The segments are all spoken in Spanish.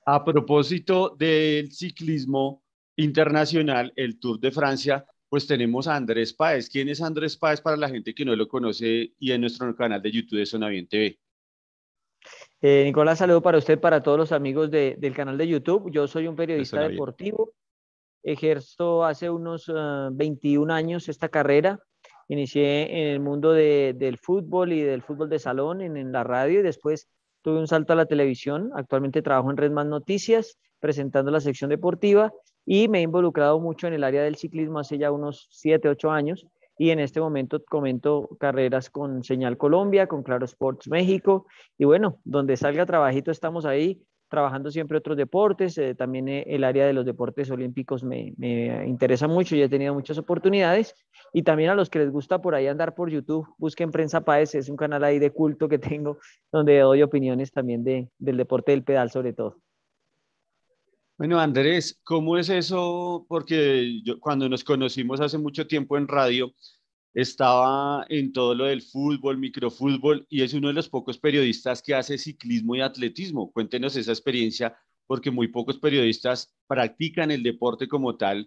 A propósito del ciclismo internacional, el Tour de Francia, pues tenemos a Andrés Páez. ¿Quién es Andrés Páez para la gente que no lo conoce y en nuestro canal de YouTube de Zona Bien TV? Nicolás, saludo para usted, para todos los amigos del canal de YouTube. Yo soy un De periodista Zona Bien. deportivo, ejerzo hace unos 21 años esta carrera. Inicié en el mundo del fútbol y del fútbol de salón en la radio y después tuve un salto a la televisión. Actualmente trabajo en Red Más Noticias presentando la sección deportiva y me he involucrado mucho en el área del ciclismo hace ya unos 7, 8 años y en este momento comento carreras con Señal Colombia, con Claro Sports México y bueno, donde salga trabajito estamos ahí trabajando siempre otros deportes. También el área de los deportes olímpicos me interesa mucho y he tenido muchas oportunidades. Y también a los que les gusta por ahí andar por YouTube, busquen Prensa Páez, es un canal ahí de culto que tengo donde doy opiniones también del deporte del pedal sobre todo. Bueno, Andrés, ¿cómo es eso? Porque yo cuando nos conocimos hace mucho tiempo en radio, estaba en todo lo del fútbol, microfútbol, y es uno de los pocos periodistas que hace ciclismo y atletismo. Cuéntenos esa experiencia, porque muy pocos periodistas practican el deporte como tal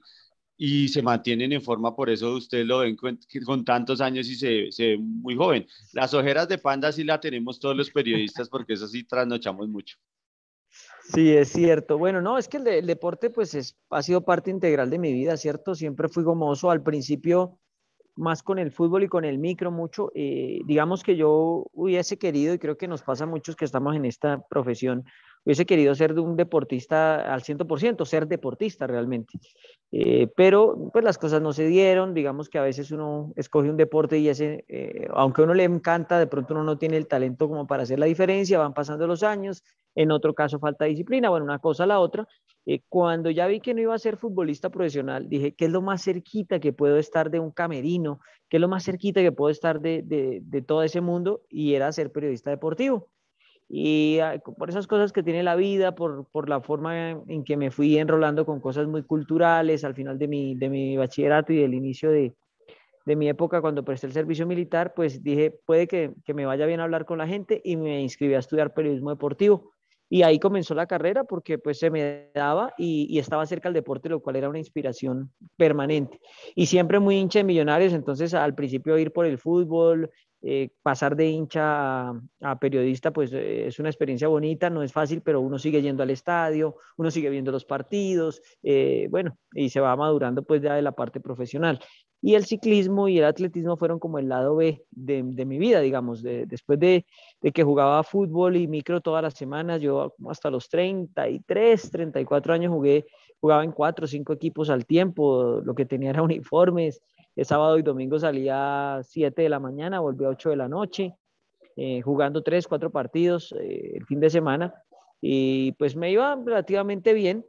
y se mantienen en forma, por eso ustedes lo ven con tantos años y se ve muy joven. Las ojeras de panda sí la tenemos todos los periodistas porque eso sí trasnochamos mucho. Sí, es cierto. Bueno, no, es que el deporte pues ha sido parte integral de mi vida, ¿cierto? Siempre fui gomoso al principio más con el fútbol y con el micro mucho. Digamos que yo hubiese querido, y creo que nos pasa a muchos que estamos en esta profesión, hubiese querido ser de un deportista al 100%, ser deportista realmente. Pero pues las cosas no se dieron, digamos que a veces uno escoge un deporte y ese, aunque a uno le encanta, de pronto uno no tiene el talento como para hacer la diferencia, van pasando los años, en otro caso falta disciplina, bueno, una cosa a la otra. Cuando ya vi que no iba a ser futbolista profesional, dije, ¿qué es lo más cerquita que puedo estar de un camerino? ¿Qué es lo más cerquita que puedo estar de todo ese mundo? Y era ser periodista deportivo. Y por esas cosas que tiene la vida, por la forma en que me fui enrolando con cosas muy culturales al final de mi bachillerato y del inicio de mi época cuando presté el servicio militar, pues dije, puede que me vaya bien hablar con la gente y me inscribí a estudiar periodismo deportivo. Y ahí comenzó la carrera porque pues se me daba y estaba cerca del deporte, lo cual era una inspiración permanente. Y siempre muy hincha de Millonarios, entonces al principio ir por el fútbol, pasar de hincha a periodista, pues es una experiencia bonita, no es fácil, pero uno sigue yendo al estadio, uno sigue viendo los partidos, bueno, y se va madurando pues ya de la parte profesional. Y el ciclismo y el atletismo fueron como el lado B de mi vida, digamos, después de que jugaba fútbol y micro todas las semanas, yo como hasta los 33, 34 años jugaba en 4 o 5 equipos al tiempo, lo que tenía era uniformes, el sábado y domingo salía a 7 de la mañana, volvía a 8 de la noche, jugando 3, 4 partidos el fin de semana, y pues me iba relativamente bien,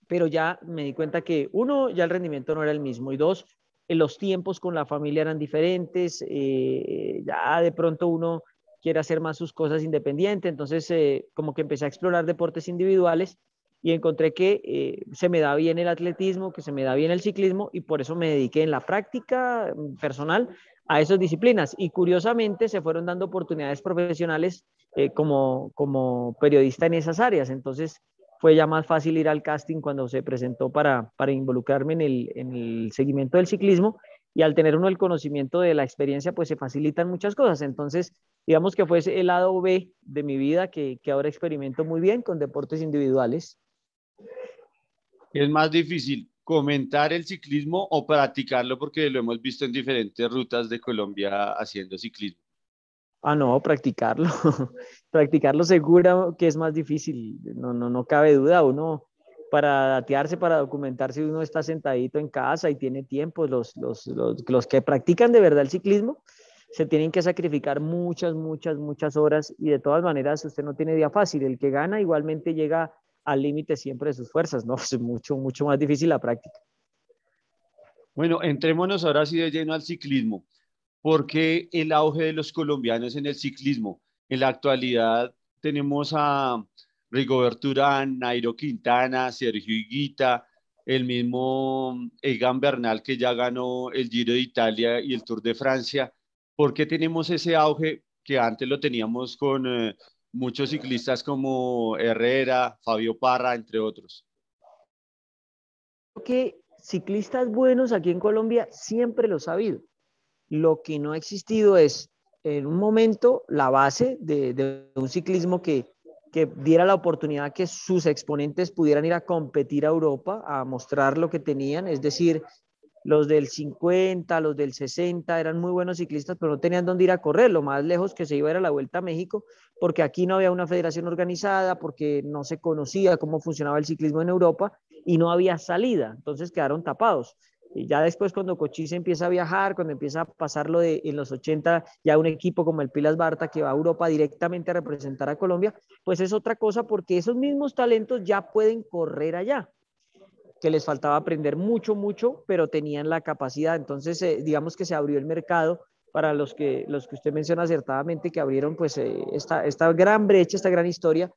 pero ya me di cuenta que uno, ya el rendimiento no era el mismo y dos, los tiempos con la familia eran diferentes, ya de pronto uno quiere hacer más sus cosas independiente, entonces como que empecé a explorar deportes individuales y encontré que se me da bien el atletismo, que se me da bien el ciclismo y por eso me dediqué en la práctica personal a esas disciplinas y curiosamente se fueron dando oportunidades profesionales como periodista en esas áreas, entonces fue ya más fácil ir al casting cuando se presentó para involucrarme en el seguimiento del ciclismo y al tener uno el conocimiento de la experiencia, pues se facilitan muchas cosas. Entonces, digamos que fue el lado B de mi vida que ahora experimento muy bien con deportes individuales. Es más difícil comentar el ciclismo o practicarlo porque lo hemos visto en diferentes rutas de Colombia haciendo ciclismo. Ah, no, practicarlo. Practicarlo seguro que es más difícil. No, no, no cabe duda. Uno, para datearse, para documentarse, uno está sentadito en casa y tiene tiempo. Los que practican de verdad el ciclismo se tienen que sacrificar muchas, muchas, muchas horas y de todas maneras usted no tiene día fácil. El que gana igualmente llega al límite siempre de sus fuerzas, ¿no? Es mucho, mucho más difícil la práctica. Bueno, entrémonos ahora sí de lleno al ciclismo. ¿Por qué el auge de los colombianos en el ciclismo? En la actualidad tenemos a Rigoberto Urán, Nairo Quintana, Sergio Higuita, el mismo Egan Bernal que ya ganó el Giro de Italia y el Tour de Francia. ¿Por qué tenemos ese auge que antes lo teníamos con muchos ciclistas como Herrera, Fabio Parra, entre otros. Que ciclistas buenos aquí en Colombia siempre los ha habido. Lo que no ha existido es en un momento la base de un ciclismo que diera la oportunidad que sus exponentes pudieran ir a competir a Europa, a mostrar lo que tenían, es decir, los del 50, los del 60 eran muy buenos ciclistas, pero no tenían dónde ir a correr. Lo más lejos que se iba era la Vuelta a México, porque aquí no había una federación organizada, porque no se conocía cómo funcionaba el ciclismo en Europa y no había salida. Entonces quedaron tapados. Y ya después cuando Cochise empieza a viajar, cuando empieza a pasarlo de en los 80, ya un equipo como el Pilas Barta que va a Europa directamente a representar a Colombia, pues es otra cosa porque esos mismos talentos ya pueden correr allá, que les faltaba aprender mucho, mucho, pero tenían la capacidad. Entonces, digamos que se abrió el mercado para los que usted menciona acertadamente, que abrieron pues esta gran brecha, esta gran historia,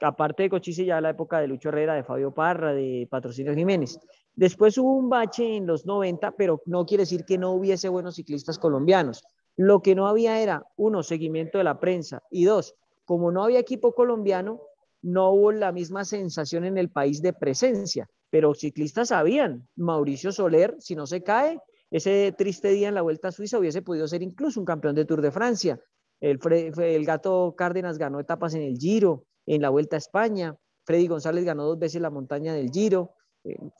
aparte de Cochise ya la época de Lucho Herrera, de Fabio Parra, de Patrocinio Jiménez. Después hubo un bache en los 90, pero no quiere decir que no hubiese buenos ciclistas colombianos. Lo que no había era, uno, seguimiento de la prensa, y dos, como no había equipo colombiano, no hubo la misma sensación en el país de presencia, pero ciclistas sabían. Mauricio Soler, si no se cae, ese triste día en la Vuelta a Suiza hubiese podido ser incluso un campeón de Tour de Francia. El Gato Cárdenas ganó etapas en el Giro, en la Vuelta a España. Freddy González ganó 2 veces la montaña del Giro.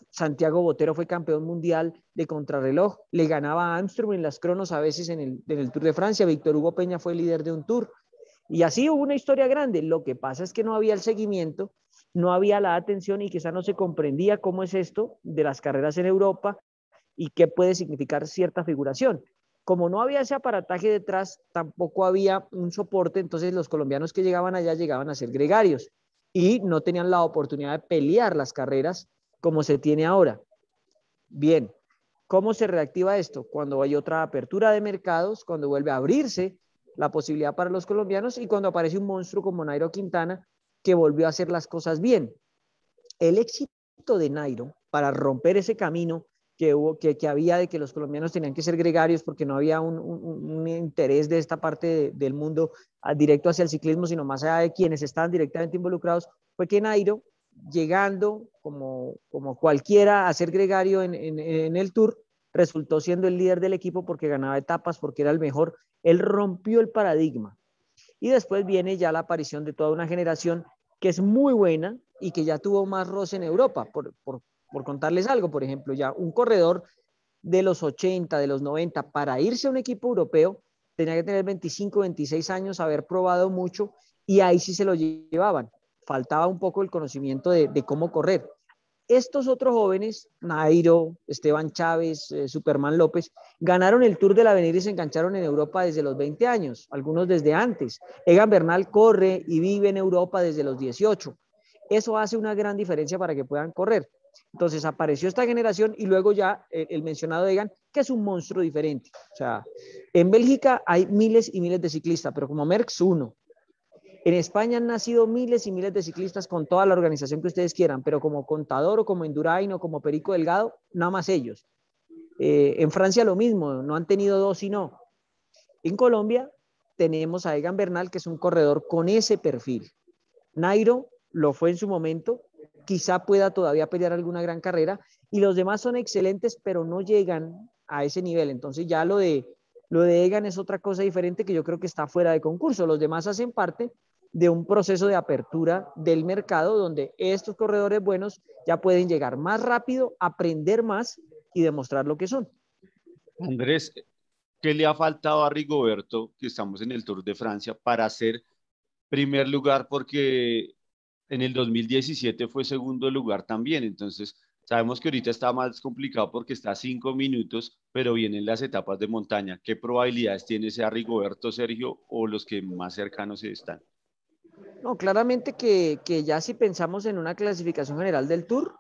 Santiago Botero fue campeón mundial de contrarreloj. Le ganaba a Armstrong en las cronos a veces en el Tour de Francia. Víctor Hugo Peña fue líder de un Tour. Y así hubo una historia grande. Lo que pasa es que no había el seguimiento, no había la atención y quizá no se comprendía cómo es esto de las carreras en Europa y qué puede significar cierta figuración. Como no había ese aparataje detrás, tampoco había un soporte, entonces los colombianos que llegaban allá llegaban a ser gregarios y no tenían la oportunidad de pelear las carreras como se tiene ahora. Bien, ¿cómo se reactiva esto? Cuando hay otra apertura de mercados, cuando vuelve a abrirse la posibilidad para los colombianos y cuando aparece un monstruo como Nairo Quintana que volvió a hacer las cosas bien. El éxito de Nairo para romper ese camino que había de que los colombianos tenían que ser gregarios porque no había un interés de esta parte del mundo directo hacia el ciclismo, sino más allá de quienes estaban directamente involucrados, fue que Nairo, llegando como cualquiera a ser gregario en el Tour, resultó siendo el líder del equipo porque ganaba etapas, porque era el mejor. Él rompió el paradigma. Y después viene ya la aparición de toda una generación que es muy buena y que ya tuvo más roce en Europa. Por contarles algo, por ejemplo, ya un corredor de los 80, de los 90, para irse a un equipo europeo, tenía que tener 25, 26 años, haber probado mucho y ahí sí se lo llevaban. Faltaba un poco el conocimiento de cómo correr. Estos otros jóvenes, Nairo, Esteban Chávez, Superman López, ganaron el Tour del Avenir y se engancharon en Europa desde los 20 años, algunos desde antes. Egan Bernal corre y vive en Europa desde los 18. Eso hace una gran diferencia para que puedan correr. Entonces apareció esta generación y luego ya el mencionado Egan, que es un monstruo diferente. O sea, en Bélgica hay miles y miles de ciclistas, pero como Merckx, uno. En España han nacido miles y miles de ciclistas con toda la organización que ustedes quieran, pero como Contador o como Endurain o como Perico Delgado, nada más ellos. En Francia lo mismo, no han tenido dos y no. En Colombia tenemos a Egan Bernal, que es un corredor con ese perfil. Nairo lo fue en su momento, quizá pueda todavía pelear alguna gran carrera, y los demás son excelentes, pero no llegan a ese nivel. Entonces ya lo de Egan es otra cosa diferente que yo creo que está fuera de concurso. Los demás hacen parte de un proceso de apertura del mercado donde estos corredores buenos ya pueden llegar más rápido, aprender más y demostrar lo que son. Andrés, ¿qué le ha faltado a Rigoberto, que estamos en el Tour de Francia, para ser primer lugar? Porque en el 2017 fue segundo lugar también, entonces sabemos que ahorita está más complicado porque está a 5 minutos, pero vienen las etapas de montaña. ¿Qué probabilidades tiene ese a Rigoberto, Sergio, o los que más cercanos están? No, claramente que ya si pensamos en una clasificación general del Tour,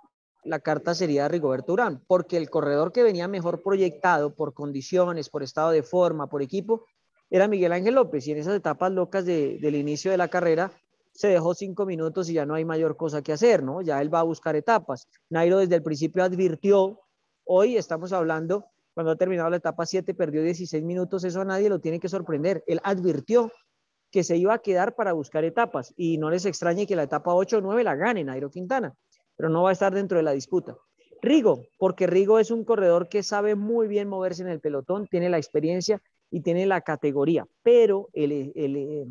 la carta sería Rigoberto Urán, porque el corredor que venía mejor proyectado por condiciones, por estado de forma, por equipo, era Miguel Ángel López, y en esas etapas locas del inicio de la carrera se dejó 5 minutos y ya no hay mayor cosa que hacer, ¿no? Ya él va a buscar etapas. Nairo desde el principio advirtió, hoy estamos hablando, cuando ha terminado la etapa 7 perdió 16 minutos, eso a nadie lo tiene que sorprender, él advirtió que se iba a quedar para buscar etapas y no les extrañe que la etapa 8 o 9 la gane Nairo Quintana, pero no va a estar dentro de la disputa. Rigo, porque Rigo es un corredor que sabe muy bien moverse en el pelotón, tiene la experiencia y tiene la categoría, pero el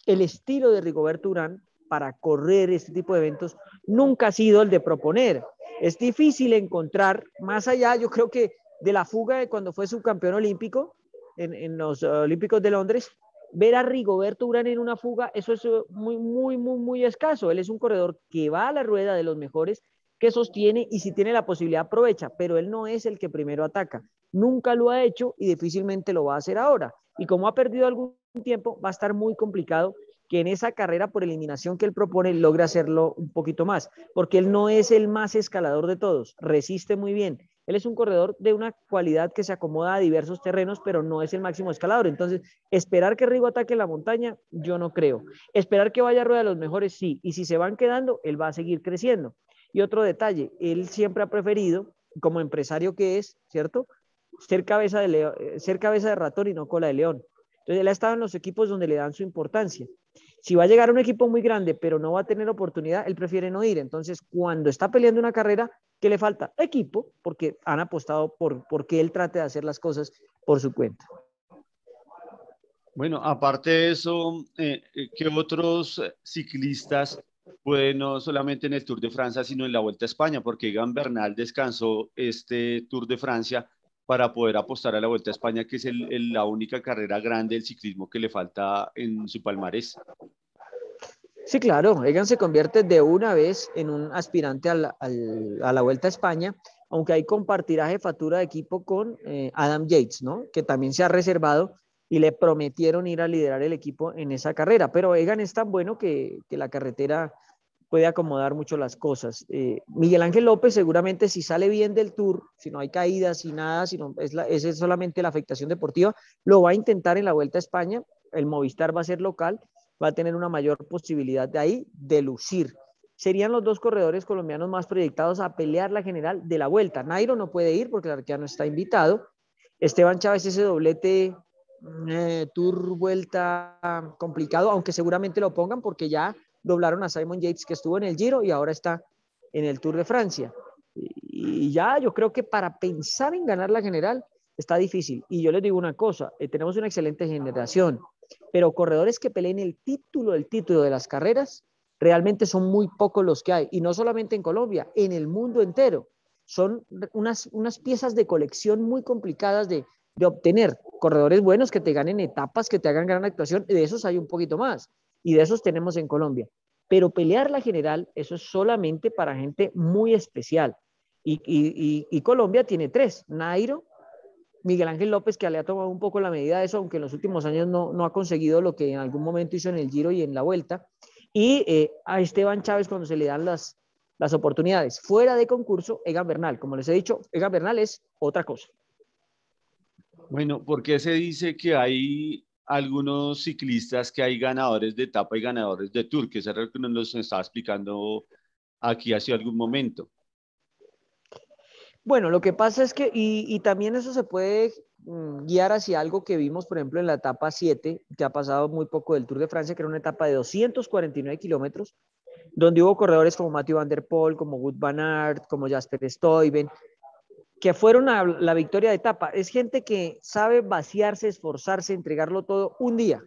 estilo de Rigoberto Urán para correr este tipo de eventos nunca ha sido el de proponer. Es difícil encontrar, más allá, yo creo que de la fuga de cuando fue subcampeón olímpico en los Olímpicos de Londres, ver a Rigoberto Urán en una fuga, eso es muy escaso. Él es un corredor que va a la rueda de los mejores, que sostiene y si tiene la posibilidad aprovecha, pero él no es el que primero ataca. Nunca lo ha hecho y difícilmente lo va a hacer ahora. Y como ha perdido algún tiempo, va a estar muy complicado que en esa carrera por eliminación que él propone logre hacerlo un poquito más, porque él no es el más escalador de todos, resiste muy bien. Él es un corredor de una cualidad que se acomoda a diversos terrenos, pero no es el máximo escalador. Entonces, esperar que Rigo ataque la montaña, yo no creo. Esperar que vaya a rueda de los mejores, sí. Y si se van quedando, él va a seguir creciendo. Y otro detalle, él siempre ha preferido, como empresario que es, ¿cierto? Ser cabeza de ratón y no cola de león. Entonces, él ha estado en los equipos donde le dan su importancia. Si va a llegar a un equipo muy grande, pero no va a tener oportunidad, él prefiere no ir. Entonces, cuando está peleando una carrera, ¿qué le falta? Equipo, porque han apostado por que él trate de hacer las cosas por su cuenta. Bueno, aparte de eso, ¿qué otros ciclistas pueden no solamente en el Tour de Francia, sino en la Vuelta a España? Porque Egan Bernal descansó este Tour de Francia para poder apostar a la Vuelta a España, que es la única carrera grande del ciclismo que le falta en su palmarés. Sí, claro, Egan se convierte de una vez en un aspirante a la Vuelta a España, aunque ahí compartirá jefatura de equipo con Adam Yates, ¿no? Que también se ha reservado y le prometieron ir a liderar el equipo en esa carrera, pero Egan es tan bueno que la carretera puede acomodar mucho las cosas. Miguel Ángel López seguramente si sale bien del Tour, si no hay caídas, si nada, si no, es solamente la afectación deportiva, lo va a intentar en la Vuelta a España, el Movistar va a ser local, va a tener una mayor posibilidad de ahí de lucir. Serían los dos corredores colombianos más proyectados a pelear la general de la Vuelta. Nairo no puede ir porque el arqueano está invitado. Esteban Chávez ese doblete Tour Vuelta complicado, aunque seguramente lo pongan porque ya doblaron a Simon Yates que estuvo en el Giro y ahora está en el Tour de Francia. Y ya yo creo que para pensar en ganar la general está difícil. Y yo les digo una cosa, tenemos una excelente generación, pero corredores que peleen el título de las carreras, realmente son muy pocos los que hay. Y no solamente en Colombia, en el mundo entero. Son unas piezas de colección muy complicadas de obtener. Corredores buenos que te ganen etapas, que te hagan gran actuación, de esos hay un poquito más. Y de esos tenemos en Colombia. Pero pelear la general, eso es solamente para gente muy especial. Y Colombia tiene tres: Nairo, Miguel Ángel López, que le ha tomado un poco la medida de eso, aunque en los últimos años no ha conseguido lo que en algún momento hizo en el Giro y en la Vuelta, y a Esteban Chávez cuando se le dan las oportunidades. Fuera de concurso, Egan Bernal. Como les he dicho, Egan Bernal es otra cosa. Bueno, ¿por qué se dice que hay algunos ciclistas que hay ganadores de etapa y ganadores de Tour? Que es algo que nos estaba explicando aquí hace algún momento. Bueno, lo que pasa es que, y también eso se puede guiar hacia algo que vimos, por ejemplo, en la etapa 7, que ha pasado muy poco del Tour de Francia, que era una etapa de 249 kilómetros, donde hubo corredores como Mathieu Van Der Poel, como Wout van Aert, como Jasper Stuyven, que fueron a la victoria de etapa. Es gente que sabe vaciarse, esforzarse, entregarlo todo un día,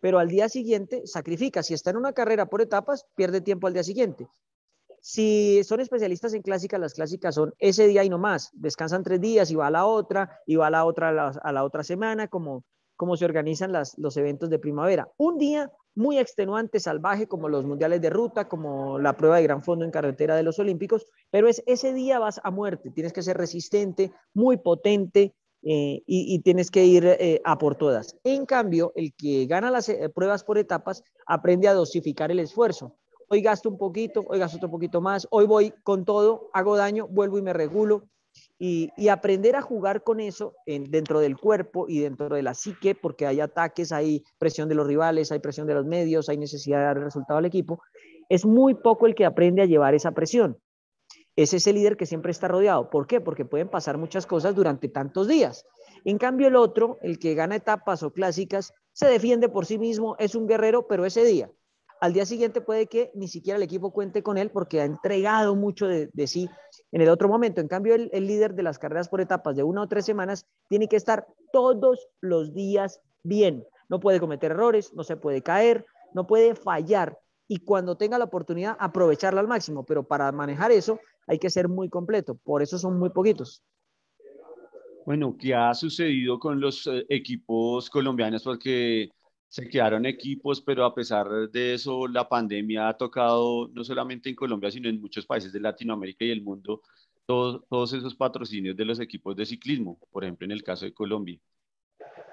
pero al día siguiente sacrifica. Si está en una carrera por etapas, pierde tiempo al día siguiente. Si son especialistas en clásicas, las clásicas son ese día y no más. Descansan 3 días y va a la otra, y va a la otra a la otra semana, como se organizan los eventos de primavera. Un día muy extenuante, salvaje, como los mundiales de ruta, como la prueba de gran fondo en carretera de los Olímpicos, pero ese día vas a muerte. Tienes que ser resistente, muy potente, y tienes que ir a por todas. En cambio, el que gana las pruebas por etapas aprende a dosificar el esfuerzo. Hoy gasto un poquito, hoy gasto otro poquito más, hoy voy con todo, hago daño, vuelvo y me regulo. Y aprender a jugar con eso dentro del cuerpo y dentro de la psique, porque hay ataques, hay presión de los rivales, hay presión de los medios, hay necesidad de dar resultado al equipo. Es muy poco el que aprende a llevar esa presión. Es ese líder que siempre está rodeado. ¿Por qué? Porque pueden pasar muchas cosas durante tantos días. En cambio, el otro, el que gana etapas o clásicas, se defiende por sí mismo, es un guerrero, pero ese día, al día siguiente puede que ni siquiera el equipo cuente con él porque ha entregado mucho de sí en el otro momento. En cambio, el líder de las carreras por etapas de 1 o 3 semanas tiene que estar todos los días bien. No puede cometer errores, no se puede caer, no puede fallar y cuando tenga la oportunidad aprovecharla al máximo, pero para manejar eso hay que ser muy completo, por eso son muy poquitos. Bueno, ¿qué ha sucedido con los equipos colombianos? Porque se quedaron equipos, pero a pesar de eso, la pandemia ha tocado no solamente en Colombia, sino en muchos países de Latinoamérica y el mundo, todos esos patrocinios de los equipos de ciclismo, por ejemplo, en el caso de Colombia.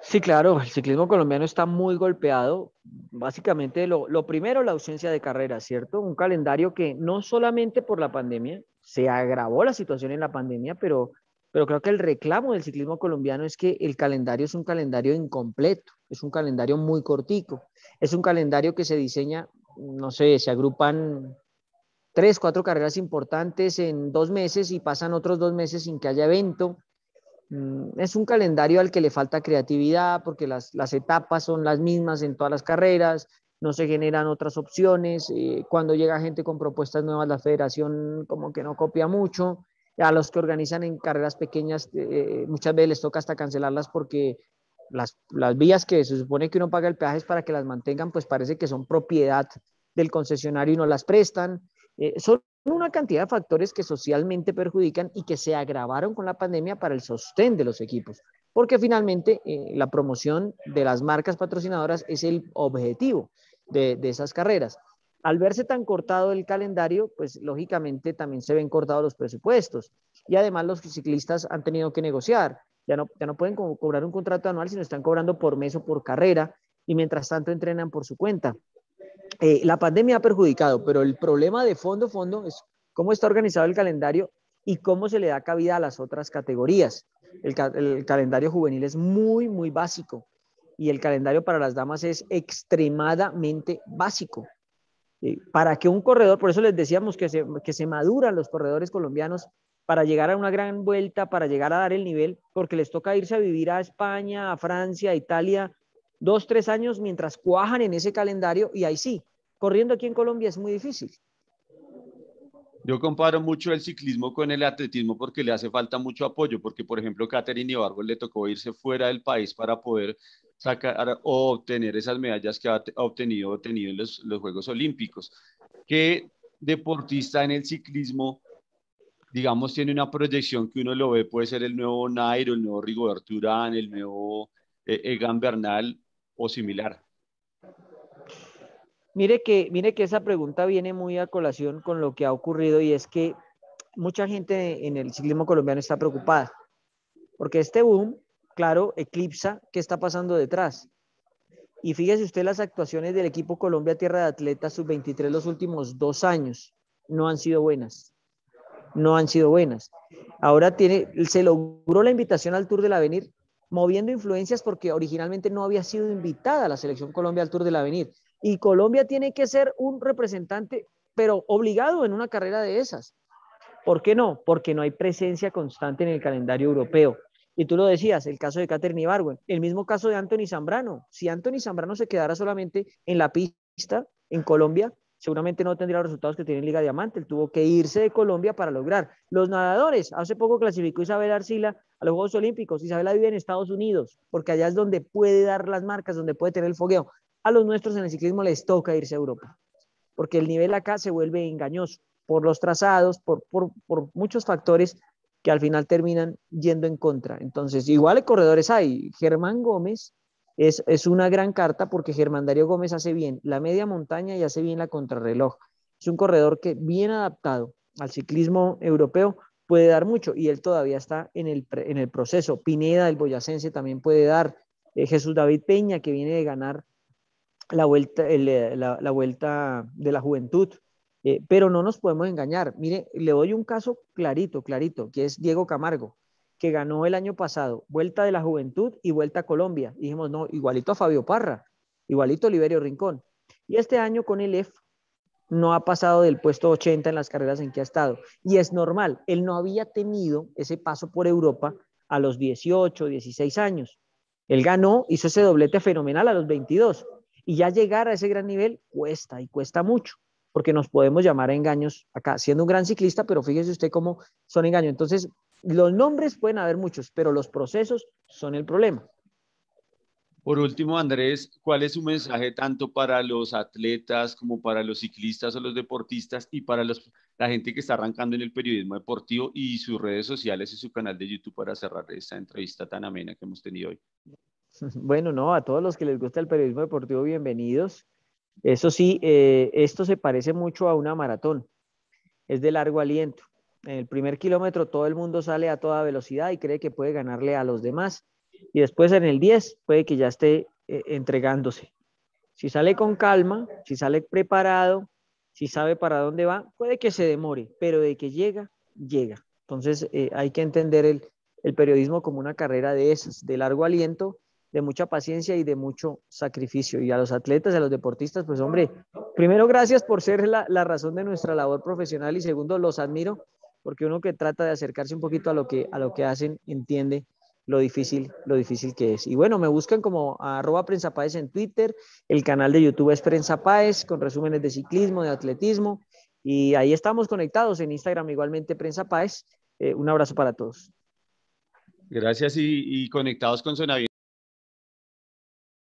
Sí, claro, el ciclismo colombiano está muy golpeado. Básicamente, lo primero, la ausencia de carreras, ¿cierto? Un calendario que no solamente por la pandemia, se agravó la situación en la pandemia, pero creo que el reclamo del ciclismo colombiano es que el calendario es un calendario incompleto, es un calendario muy cortico, es un calendario que se diseña, no sé, se agrupan 3, 4 carreras importantes en 2 meses y pasan otros 2 meses sin que haya evento. Es un calendario al que le falta creatividad porque las etapas son las mismas en todas las carreras, no se generan otras opciones. Cuando llega gente con propuestas nuevas, la federación como que no copia mucho. A los que organizan en carreras pequeñas, muchas veces les toca hasta cancelarlas porque las vías que se supone que uno paga el peaje es para que las mantengan, pues parece que son propiedad del concesionario y no las prestan. Son una cantidad de factores que socialmente perjudican y que se agravaron con la pandemia para el sostén de los equipos, porque finalmente la promoción de las marcas patrocinadoras es el objetivo de esas carreras. Al verse tan cortado el calendario, pues lógicamente también se ven cortados los presupuestos y además los ciclistas han tenido que negociar. Ya no pueden cobrar un contrato anual, sino están cobrando por mes o por carrera y mientras tanto entrenan por su cuenta. La pandemia ha perjudicado, pero el problema de fondo es cómo está organizado el calendario y cómo se le da cabida a las otras categorías. El calendario juvenil es muy, muy básico y el calendario para las damas es extremadamente básico. Para que un corredor, por eso les decíamos que se maduran los corredores colombianos para llegar a una gran vuelta, para llegar a dar el nivel, porque les toca irse a vivir a España, a Francia, a Italia, 2, 3 años mientras cuajan en ese calendario y ahí sí, corriendo aquí en Colombia es muy difícil. Yo comparo mucho el ciclismo con el atletismo porque le hace falta mucho apoyo, porque por ejemplo, Katherine Ibargüen le tocó irse fuera del país para poder sacar o obtener esas medallas que ha obtenido en los Juegos Olímpicos. ¿Qué deportista en el ciclismo, digamos, tiene una proyección que uno lo ve, puede ser el nuevo Nairo, el nuevo Rigoberto Urán, el nuevo Egan Bernal o similar? Mire que esa pregunta viene muy a colación con lo que ha ocurrido y es que mucha gente en el ciclismo colombiano está preocupada porque este boom, claro, eclipsa qué está pasando detrás. Y fíjese usted las actuaciones del equipo Colombia Tierra de Atletas sub-23 los últimos 2 años. No han sido buenas. No han sido buenas. Ahora se logró la invitación al Tour del Avenir, moviendo influencias porque originalmente no había sido invitada a la selección Colombia al Tour del Avenir. Y Colombia tiene que ser un representante, pero obligado en una carrera de esas. ¿Por qué no? Porque no hay presencia constante en el calendario europeo. Y tú lo decías, el caso de Katherine Ibargüen, el mismo caso de Anthony Zambrano. Si Anthony Zambrano se quedara solamente en la pista en Colombia, seguramente no tendría los resultados que tiene en Liga Diamante. Él tuvo que irse de Colombia para lograr. Los nadadores, hace poco clasificó Isabel Arcila a los Juegos Olímpicos. Isabela vive en Estados Unidos, porque allá es donde puede dar las marcas, donde puede tener el fogueo. A los nuestros en el ciclismo les toca irse a Europa, porque el nivel acá se vuelve engañoso por los trazados, por muchos factores que al final terminan yendo en contra. Entonces, igual de corredores hay. Germán Gómez es una gran carta porque Germán Darío Gómez hace bien la media montaña y hace bien la contrarreloj. Es un corredor que bien adaptado al ciclismo europeo puede dar mucho y él todavía está en el proceso. Pineda, el boyacense, también puede dar. Jesús David Peña, que viene de ganar la vuelta de la juventud. Pero no nos podemos engañar. Mire, le doy un caso clarito, clarito, que es Diego Camargo, que ganó el año pasado Vuelta de la Juventud y Vuelta a Colombia. Y dijimos, no, igualito a Fabio Parra, igualito a Oliverio Rincón. Y este año con el EF no ha pasado del puesto 80 en las carreras en que ha estado. Y es normal, él no había tenido ese paso por Europa a los 18, 16 años. Él ganó, hizo ese doblete fenomenal a los 22 y ya llegar a ese gran nivel cuesta y cuesta mucho, porque nos podemos llamar a engaños acá, siendo un gran ciclista, pero fíjese usted cómo son engaños. Entonces, los nombres pueden haber muchos, pero los procesos son el problema. Por último, Andrés, ¿cuál es su mensaje tanto para los atletas como para los ciclistas o los deportistas y para la gente que está arrancando en el periodismo deportivo y sus redes sociales y su canal de YouTube para cerrar esta entrevista tan amena que hemos tenido hoy? Bueno, no, a todos los que les gusta el periodismo deportivo, bienvenidos. Eso sí, esto se parece mucho a una maratón, es de largo aliento. En el primer kilómetro todo el mundo sale a toda velocidad y cree que puede ganarle a los demás. Y después en el 10 puede que ya esté entregándose. Si sale con calma, si sale preparado, si sabe para dónde va, puede que se demore, pero de que llega, llega. Entonces hay que entender el periodismo como una carrera de esas, de largo aliento, de mucha paciencia y de mucho sacrificio. Y a los atletas, a los deportistas, pues hombre, primero gracias por ser la razón de nuestra labor profesional y segundo los admiro porque uno que trata de acercarse un poquito a lo que hacen entiende lo difícil que es. Y bueno, me buscan como @PrensaPáez en Twitter, el canal de YouTube es Prensa Páez, con resúmenes de ciclismo, de atletismo, y ahí estamos conectados en Instagram igualmente Prensa Páez. Un abrazo para todos. Gracias y conectados con Sonaviento.